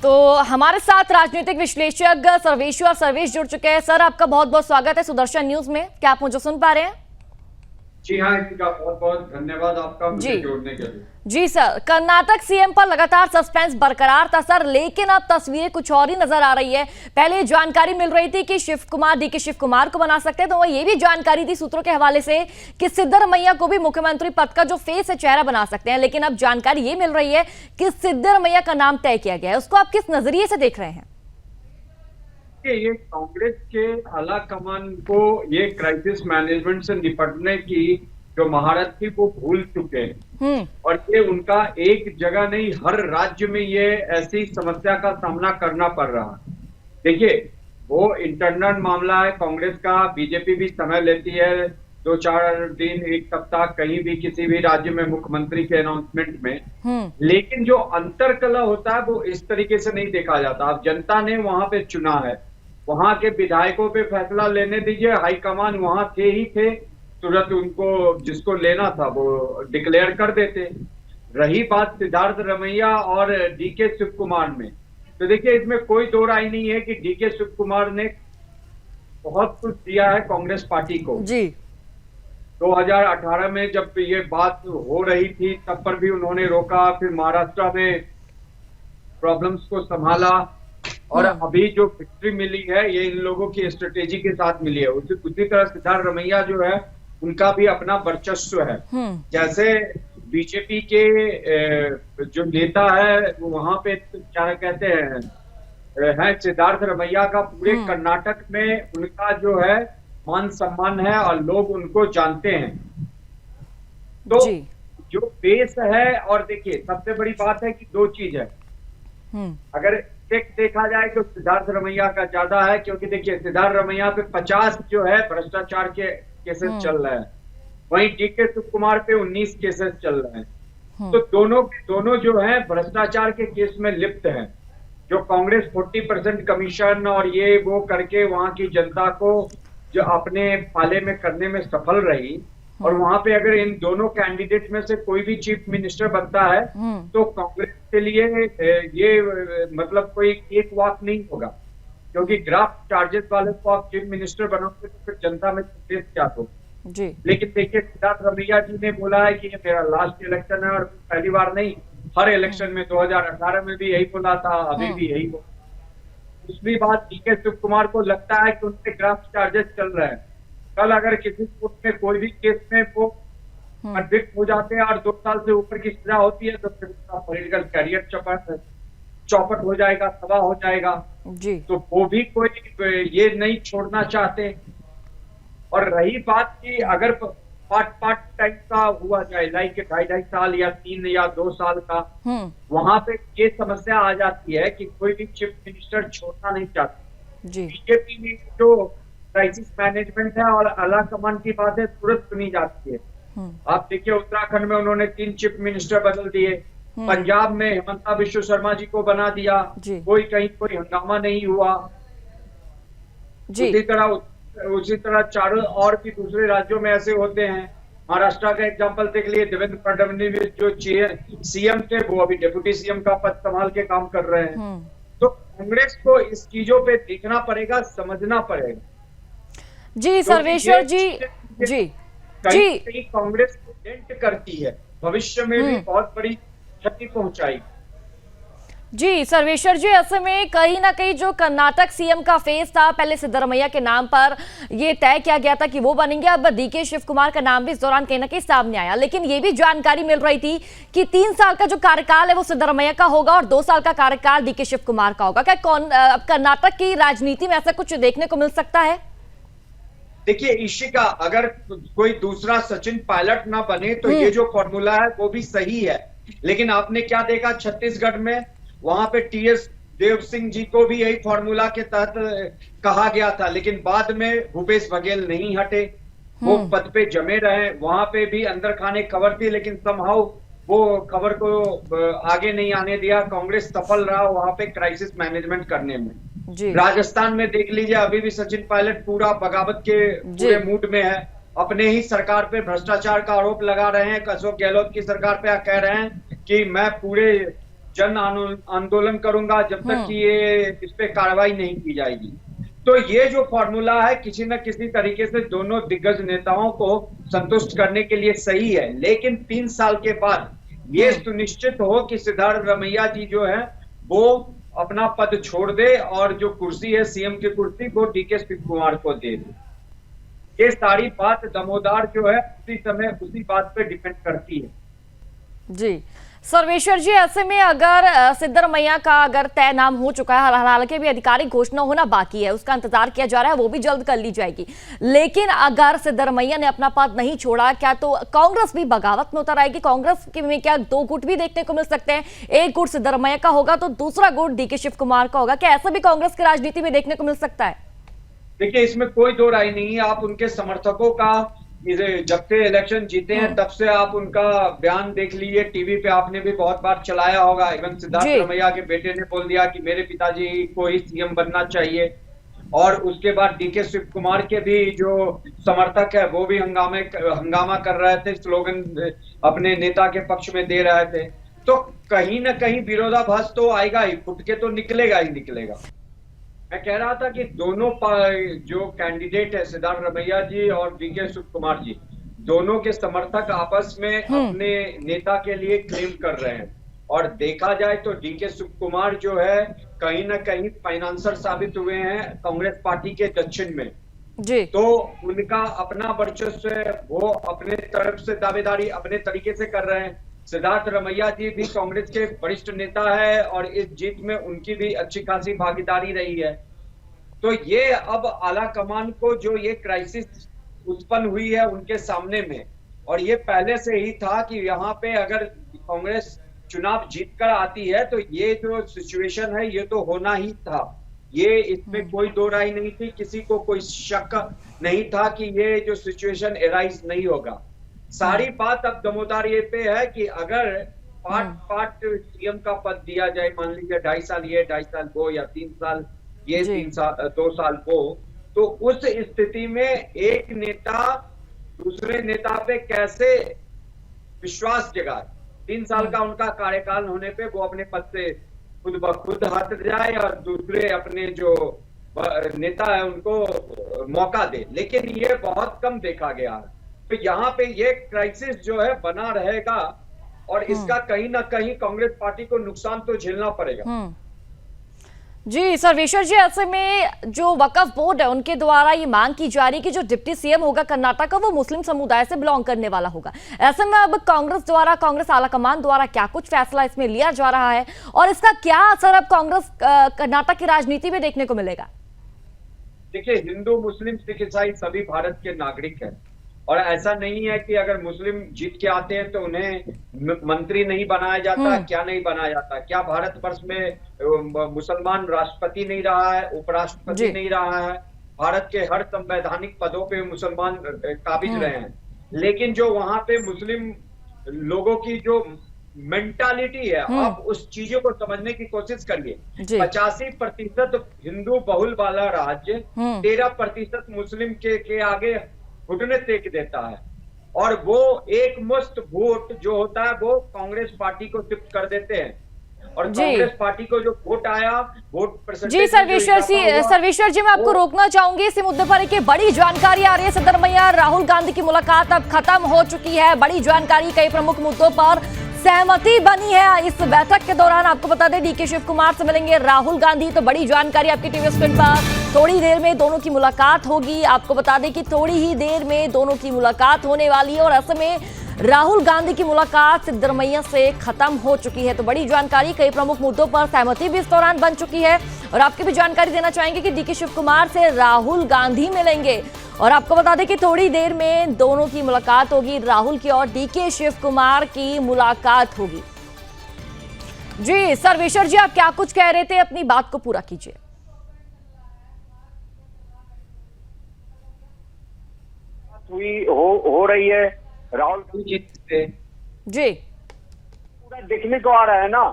तो हमारे साथ राजनीतिक विश्लेषक सर्वेश्वर सर्वेश जुड़ चुके हैं। सर, आपका बहुत बहुत स्वागत है सुदर्शन न्यूज में। क्या आप मुझे सुन पा रहे हैं? जी हाँ, इसका बहुत बहुत धन्यवाद आपका मुझे जोड़ने के लिए। जी सर, कर्नाटक सीएम पर लगातार सस्पेंस बरकरार था सर, लेकिन अब तस्वीरें कुछ और ही नजर आ रही है। पहले जानकारी मिल रही थी कि डीके शिव कुमार को बना सकते हैं, तो वह ये भी जानकारी थी सूत्रों के हवाले से कि सिद्धरमैया को भी मुख्यमंत्री पद का जो फेस है, चेहरा बना सकते हैं। लेकिन अब जानकारी ये मिल रही है कि सिद्धरमैया का नाम तय किया गया है। उसको आप किस नजरिए से देख रहे हैं? ये कांग्रेस के आला कमान को ये क्राइसिस मैनेजमेंट से निपटने की जो महारत थी वो भूल चुके हैं, और ये उनका एक जगह नहीं, हर राज्य में ये ऐसी समस्या का सामना करना पड़ रहा है। देखिए, वो इंटरनल मामला है कांग्रेस का। बीजेपी भी समय लेती है 2-4 दिन, 1 सप्ताह कहीं भी किसी भी राज्य में मुख्यमंत्री के अनाउंसमेंट में, लेकिन जो अंतरकलह होता है वो इस तरीके से नहीं देखा जाता। अब जनता ने वहां पे चुना है, वहां के विधायकों पे फैसला लेने दीजिए। हाईकमान वहां थे ही थे, तुरंत उनको जिसको लेना था वो डिक्लेयर कर देते। रही बात सिद्धार्थ रमैया और डीके शिव कुमार में, तो देखिए इसमें कोई दो राय नहीं है कि डीके शिव कुमार ने बहुत कुछ दिया है कांग्रेस पार्टी को जी। 2018 में जब ये बात हो रही थी तब पर भी उन्होंने रोका, फिर महाराष्ट्र में प्रॉब्लम्स को संभाला, और अभी जो विक्ट्री मिली है ये इन लोगों की स्ट्रेटेजी के साथ मिली है। उसी तरह सिद्धार्थ रमैया जो है उनका भी अपना वर्चस्व है। जैसे बीजेपी के जो नेता है वहां पे क्या कहते हैं सिद्धार्थ रमैया का पूरे कर्नाटक में उनका जो है मान सम्मान है और लोग उनको जानते हैं। तो जो बेस है, और देखिए सबसे बड़ी बात है कि 2 चीज है। अगर देखा जाए तो सिद्धार्थ रमैया का ज्यादा है, क्योंकि देखिए सिद्धार्थ रमैया पे 50 जो है भ्रष्टाचार के केसेस चल रहे हैं, वहीं डीके शिव कुमार पे 19 केसेस चल रहे हैं। तो दोनों जो है भ्रष्टाचार के केस में लिप्त हैं। जो कांग्रेस 40% कमीशन और ये वो करके वहां की जनता को जो अपने पाले में करने में सफल रही, और वहां पे अगर इन दोनों कैंडिडेट में से कोई भी चीफ मिनिस्टर बनता है तो कांग्रेस के लिए ये मतलब कोई एक वाक नहीं होगा, क्योंकि ग्राफ चार्जेस वाले को आप चीफ मिनिस्टर बनाओगे तो फिर जनता में संदेश क्या हो जी। लेकिन देखिए सिद्धार्थ रमैया जी ने बोला है कि ये मेरा लास्ट इलेक्शन है, और पहली बार नहीं, हर इलेक्शन में 2018 में भी यही बोला था, अभी भी यही बोला। दूसरी बात, डीके शिव कुमार को लगता है कि उनके ग्राफ चार्जेस चल रहे हैं। कल अगर किसी कोर्ट में कोई भी केस में वो कन्विक्ट हो जाते हैं और 2 साल से ऊपर की सजा होती है तो फिर उसका पॉलिटिकल कैरियर चौपट हो जाएगा, तबाह हो जाएगा जी। तो वो भी कोई ये नहीं छोड़ना चाहते। और रही बात कि अगर पार्ट टाइप का हुआ जाए, लाइक 2.5 साल या 3 या 2 साल का, वहां पे ये समस्या आ जाती है कि कोई भी चीफ मिनिस्टर छोड़ना नहीं चाहते। बीजेपी में जो क्राइसिस मैनेजमेंट है और आला कमान की बातें तुरंत सुनी जाती है। आप देखिए उत्तराखंड में उन्होंने 3 चीफ मिनिस्टर बदल दिए, पंजाब में हिमंता बिश्व शर्मा जी को बना दिया, कोई हंगामा नहीं हुआ। उसी तरह 4 और भी दूसरे राज्यों में ऐसे होते हैं। महाराष्ट्र का एग्जाम्पल देख लिए, देवेंद्र फडणवीस जो सीएम थे वो अभी डिप्टी सीएम का पद संभाल के काम कर रहे हैं। तो कांग्रेस को इस चीजों पे देखना पड़ेगा, समझना पड़ेगा जी। सर्वेश्वर जी कहीं कांग्रेस को डेंट करती है, भविष्य में भी बहुत बड़ी क्षति पहुंचाएगी जी। सर्वेश्वर जी, ऐसे में कहीं ना कहीं जो कर्नाटक सीएम का फेस था, पहले सिद्धरमैया के नाम पर ये तय किया गया था कि वो बनेंगे, अब डीके शिव कुमार का नाम भी इस दौरान कहीं ना कहीं सामने आया। लेकिन ये भी जानकारी मिल रही थी कि 3 साल का जो कार्यकाल है वो सिद्धरमैया का होगा और 2 साल का कार्यकाल डीके शिव कुमार का होगा। क्या कर्नाटक की राजनीति में ऐसा कुछ देखने को मिल सकता है? देखिए इशिका, अगर कोई दूसरा सचिन पायलट ना बने तो ये जो फॉर्मूला है वो भी सही है। लेकिन आपने क्या देखा छत्तीसगढ़ में, वहां पे टीएस देव सिंह जी को भी यही फॉर्मूला के तहत कहा गया था, लेकिन बाद में भूपेश बघेल नहीं हटे, वो पद पे जमे रहे। वहां पे भी अंदर खाने खबर थी, लेकिन समहाउ वो खबर को आगे नहीं आने दिया। कांग्रेस सफल रहा वहां पे क्राइसिस मैनेजमेंट करने में। राजस्थान में देख लीजिए, अभी भी सचिन पायलट पूरा बगावत के पूरे मूड में है, अपने ही सरकार पे भ्रष्टाचार का आरोप लगा रहे हैं। अशोक गहलोत की सरकार पे कह रहे हैं कि मैं पूरे आंदोलन करूंगा जब तक कि ये इस पे कार्रवाई नहीं की जाएगी। तो ये जो फॉर्मूला है किसी न किसी तरीके से दोनों दिग्गज नेताओं को संतुष्ट करने के लिए सही है, लेकिन 3 साल के बाद ये सुनिश्चित हो कि सिद्धारमैया जी जो है वो अपना पद छोड़ दे और जो कुर्सी है सीएम की कुर्सी वो डीके शिव कुमार को दे दे। ये सारी बात दमोदार जो है उसी समय उसी बात पे डिपेंड करती है। जी सर्वेश्वर जी, ऐसे में अगर सिद्धारमैया का अगर तय नाम हो चुका है, हालांकि भी आधिकारिक घोषणा होना बाकी है, उसका इंतजार किया जा रहा है, वो भी जल्द कर ली जाएगी, लेकिन अगर सिद्धारमैया ने अपना पद नहीं छोड़ा, क्या तो कांग्रेस भी बगावत में उतर आएगी? कांग्रेस में क्या 2 गुट भी देखने को मिल सकते हैं? एक गुट सिद्धारमैया का होगा तो दूसरा गुट डीके शिव कुमार का होगा। क्या ऐसा भी कांग्रेस की राजनीति में देखने को मिल सकता है? देखिए, इसमें कोई दो राय नहीं है। आप उनके समर्थकों का जब से इलेक्शन जीते हैं तब से आप उनका बयान देख लीजिए, टीवी पे आपने भी बहुत बार चलाया होगा। इवन सिद्धारमैया के बेटे ने बोल दिया कि मेरे पिताजी को ही सीएम बनना चाहिए, और उसके बाद डीके शिव कुमार के भी जो समर्थक है वो भी हंगामा कर रहे थे, स्लोगन अपने नेता के पक्ष में दे रहे थे। तो कहीं ना कहीं विरोधाभास तो आएगा ही, फुट के तो निकलेगा ही निकलेगा। मैं कह रहा था कि दोनों जो कैंडिडेट है सिद्धारमैया जी और डीके शिव कुमार जी, दोनों के समर्थक आपस में अपने नेता के लिए क्लेम कर रहे हैं, और देखा जाए तो डीके शिव कुमार जो है कहीं ना कहीं फाइनेंसर साबित हुए हैं कांग्रेस पार्टी के दक्षिण में जी। तो उनका अपना वर्चस्व है, वो अपने तरफ से दावेदारी अपने तरीके से कर रहे हैं। सिद्धारमैया जी भी कांग्रेस के वरिष्ठ नेता है और इस जीत में उनकी भी अच्छी खासी भागीदारी रही है। तो ये अब आला कमान को जो ये क्राइसिस उत्पन्न हुई है उनके सामने में, और ये पहले से ही था कि यहाँ पे अगर कांग्रेस चुनाव जीत कर आती है तो ये जो सिचुएशन है ये तो होना ही था। ये इसमें कोई दो राय नहीं थी, किसी को कोई शक नहीं था कि ये जो सिचुएशन एराइज नहीं होगा। सारी बात अब दमोदार ये पे है कि अगर पार्ट सीएम का पद दिया जाए, मान लीजिए 2.5 साल ये 2.5 साल वो, या 3 साल ये 2 साल वो, तो उस स्थिति में एक नेता दूसरे नेता पे कैसे विश्वास जगाए? 3 साल का उनका कार्यकाल होने पे वो अपने पद से खुद ब खुद हट जाए और दूसरे अपने जो नेता है उनको मौका दे, लेकिन ये बहुत कम देखा गया है। तो यहाँ पे ये क्राइसिस जो है बना रहेगा, और इसका कहीं ना कहीं कांग्रेस पार्टी को नुकसान तो झेलना पड़ेगा। जी सर्वेश्वर जी, ऐसे में जो वक्फ बोर्ड है उनके द्वारा ये मांग की जा रही है कि जो डिप्टी सीएम होगा कर्नाटक का वो मुस्लिम समुदाय से बिलोंग करने वाला होगा। ऐसे में अब कांग्रेस आलाकमान द्वारा क्या कुछ फैसला इसमें लिया जा रहा है, और इसका क्या असर अब कांग्रेस कर्नाटक की राजनीति में देखने को मिलेगा? देखिए, हिंदू मुस्लिम सिख ईसाई सभी भारत के नागरिक हैं, और ऐसा नहीं है कि अगर मुस्लिम जीत के आते हैं तो उन्हें मंत्री नहीं बनाया जाता, क्या नहीं बनाया जाता। क्या भारतवर्ष में मुसलमान राष्ट्रपति नहीं रहा है, उपराष्ट्रपति नहीं रहा है? भारत के हर संवैधानिक पदों पे मुसलमान काबिज रहे हैं, लेकिन जो वहां पे मुस्लिम लोगों की जो मेंटालिटी है, आप उस चीजों को समझने की कोशिश करिए। 85% हिंदू बहुल वाला राज्य 13% मुस्लिम के आगे घुटने टेक देता है, और वो एक मुश्त वोट जो होता है वो कांग्रेस पार्टी को शिफ्ट कर देते हैं, और कांग्रेस पार्टी को जो वोट आया, वोट परसेंटेज। जी सर्वेश्वर जी, मैं आपको रोकना चाहूंगी इसी मुद्दे पर। एक बड़ी जानकारी आ रही है, सिद्धारमैया राहुल गांधी की मुलाकात अब खत्म हो चुकी है। बड़ी जानकारी, कई प्रमुख मुद्दों पर सहमति बनी है इस बैठक के दौरान। आपको बता दें डीके शिव कुमार से मिलेंगे राहुल गांधी, तो बड़ी जानकारी आपकी टीवी स्क्रीन पर। थोड़ी देर में दोनों की मुलाकात होगी। आपको बता दें कि थोड़ी ही देर में दोनों की मुलाकात होने वाली है, और ऐसे में राहुल गांधी की मुलाकात सिद्धारमैया से खत्म हो चुकी है। तो बड़ी जानकारी, कई प्रमुख मुद्दों पर सहमति भी इस दौरान बन चुकी है। और आपकी भी जानकारी देना चाहेंगे कि डीके शिव कुमार से राहुल गांधी मिलेंगे, और आपको बता दें कि थोड़ी देर में दोनों की मुलाकात होगी। राहुल की और डीके शिव कुमार की मुलाकात होगी। जी सर्वेश्वर जी, आप क्या कुछ कह रहे थे, अपनी बात को पूरा कीजिए। हो रही है राहुल गांधी जी, पूरा देखने को आ रहा है ना।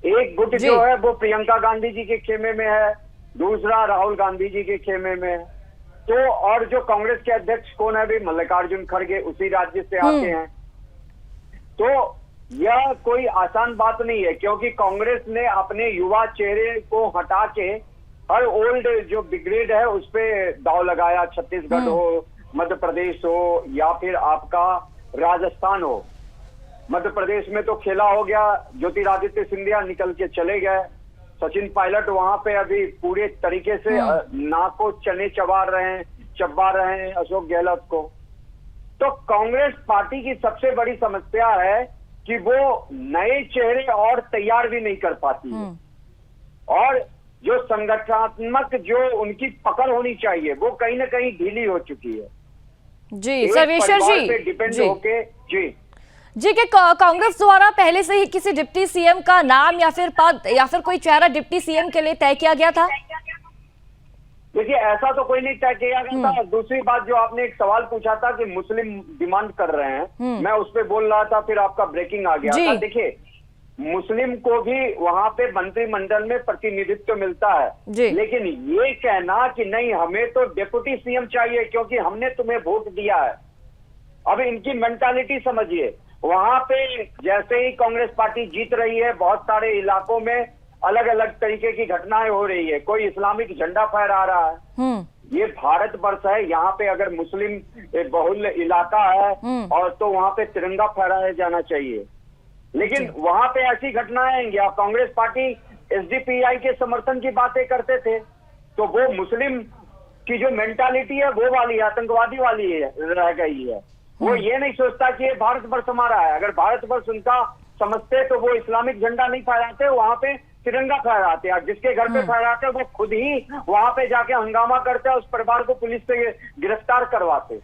एक गुट जो है वो प्रियंका गांधी जी के खेमे में है, दूसरा राहुल गांधी जी के खेमे में है। तो और जो कांग्रेस के अध्यक्ष कौन है, भी मल्लिकार्जुन खड़गे उसी राज्य से आते हैं। तो यह कोई आसान बात नहीं है, क्योंकि कांग्रेस ने अपने युवा चेहरे को हटा के हर ओल्ड जो ब्रिगेड है उस पे दाव लगाया। छत्तीसगढ़ हो, मध्य प्रदेश हो, या फिर आपका राजस्थान हो। मध्य प्रदेश में तो खेला हो गया, ज्योतिरादित्य सिंधिया निकल के चले गए, सचिन पायलट वहां पे अभी पूरे तरीके से नाको चने चबा रहे हैं अशोक गहलोत को। तो कांग्रेस पार्टी की सबसे बड़ी समस्या है कि वो नए चेहरे और तैयार भी नहीं कर पाती है, और जो संगठनात्मक जो उनकी पकड़ होनी चाहिए वो कहीं ना कहीं ढीली हो चुकी है। जी सर्वेश्वर जी, डिपेंड होके जी कि कांग्रेस द्वारा पहले से ही किसी डिप्टी सीएम का नाम या फिर पद या फिर कोई चेहरा डिप्टी सीएम के लिए तय किया गया था? देखिए, ऐसा तो कोई नहीं तय किया गया था। दूसरी बात, जो आपने एक सवाल पूछा था कि मुस्लिम डिमांड कर रहे हैं, मैं उस पर बोल रहा था, फिर आपका ब्रेकिंग आ गया था। देखिए, मुस्लिम को भी वहां पे मंत्रिमंडल में प्रतिनिधित्व मिलता है, लेकिन ये कहना कि नहीं हमें तो डिप्टी सीएम चाहिए क्योंकि हमने तुम्हें वोट दिया है, अब इनकी मेंटालिटी समझिए। वहां पे जैसे ही कांग्रेस पार्टी जीत रही है, बहुत सारे इलाकों में अलग अलग तरीके की घटनाएं हो रही है। कोई इस्लामिक झंडा फहरा रहा है। ये भारत वर्ष है, यहाँ पे अगर मुस्लिम बहुल इलाका है और तो वहाँ पे तिरंगा फहराया जाना चाहिए, लेकिन वहां पे ऐसी घटनाएं आएंगी। आप कांग्रेस पार्टी एसडीपीआई के समर्थन की बातें करते थे, तो वो मुस्लिम की जो मेंटालिटी है वो वाली आतंकवादी वाली है, रह गई है। वो ये नहीं सोचता कि ये भारत वर्ष हमारा है। अगर भारत वर्ष उनका समझते तो वो इस्लामिक झंडा नहीं फहराते, वहां पे तिरंगा फहराते। और जिसके घर पे फहराते वो खुद ही वहां पे जाके हंगामा करते, उस परिवार को पुलिस से गिरफ्तार करवाते,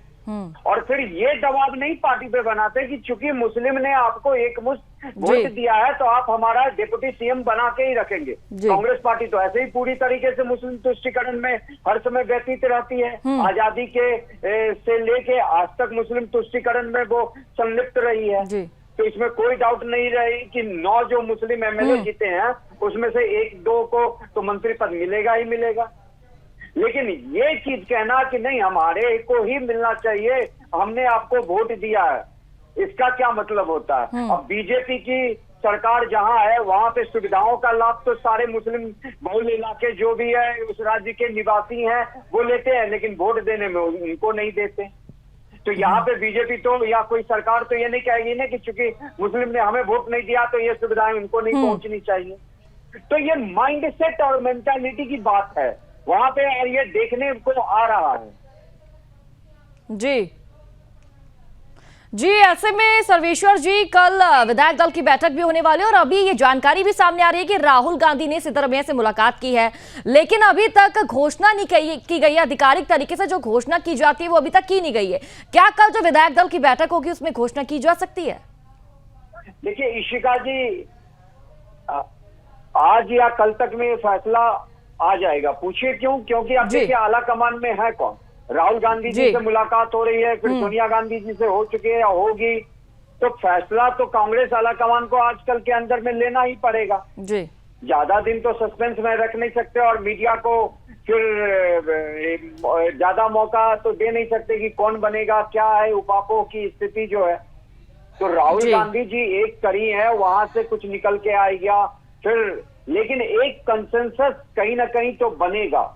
और फिर ये दबाव नहीं पार्टी पे बनाते कि चूंकि मुस्लिम ने आपको एक मुश्त वोट दिया है तो आप हमारा डिप्टी सीएम बना के ही रखेंगे। कांग्रेस पार्टी तो ऐसे ही पूरी तरीके से मुस्लिम तुष्टीकरण में हर समय व्यतीत रहती है। आजादी के से लेके आज तक मुस्लिम तुष्टीकरण में वो संलिप्त रही है। तो इसमें कोई डाउट नहीं रही कि 9 जो मुस्लिम एमएलए जीते हैं उसमें से 1-2 को तो मंत्री पद मिलेगा ही मिलेगा। लेकिन ये चीज कहना कि नहीं हमारे को ही मिलना चाहिए, हमने आपको वोट दिया है, इसका क्या मतलब होता है? अब बीजेपी की सरकार जहां है वहां पे सुविधाओं का लाभ तो सारे मुस्लिम बहुल इलाके जो भी है उस राज्य के निवासी हैं वो लेते हैं, लेकिन वोट देने में उनको नहीं देते। तो यहाँ पे बीजेपी तो या कोई सरकार तो ये नहीं कहेगी ना कि चूंकि मुस्लिम ने हमें वोट नहीं दिया तो ये सुविधाएं उनको नहीं पहुंचनी चाहिए। तो ये माइंड सेट और मेंटालिटी की बात है वहां पे, और ये देखने को आ रहा है। जी ऐसे में सर्वेश्वर जी कल विधायक दल की बैठक भी होने वाली है, और अभी ये जानकारी भी सामने आ रही है कि राहुल गांधी ने सिद्धरमैया से मुलाकात की है, लेकिन अभी तक घोषणा नहीं की गई है। आधिकारिक तरीके से जो घोषणा की जाती है वो अभी तक की नहीं गई है। क्या कल जो विधायक दल की बैठक होगी उसमें घोषणा की जा सकती है? देखिए इशिका जी, आज या कल तक में फैसला आ जाएगा। पूछिए क्यों? क्योंकि अब देखिए आला कमान में है कौन? राहुल गांधी जी से मुलाकात हो रही है, फिर सोनिया गांधी जी से हो चुकी है या होगी, तो फैसला तो कांग्रेस आला कमान को आजकल के अंदर में लेना ही पड़ेगा। ज्यादा दिन तो सस्पेंस में रख नहीं सकते, और मीडिया को फिर ज्यादा मौका तो दे नहीं सकते कि कौन बनेगा, क्या है उपापों की स्थिति जो है। तो राहुल गांधी जी एक कड़ी है, वहां से कुछ निकल के आएगा फिर, लेकिन एक कंसेंसस कहीं ना कहीं तो बनेगा।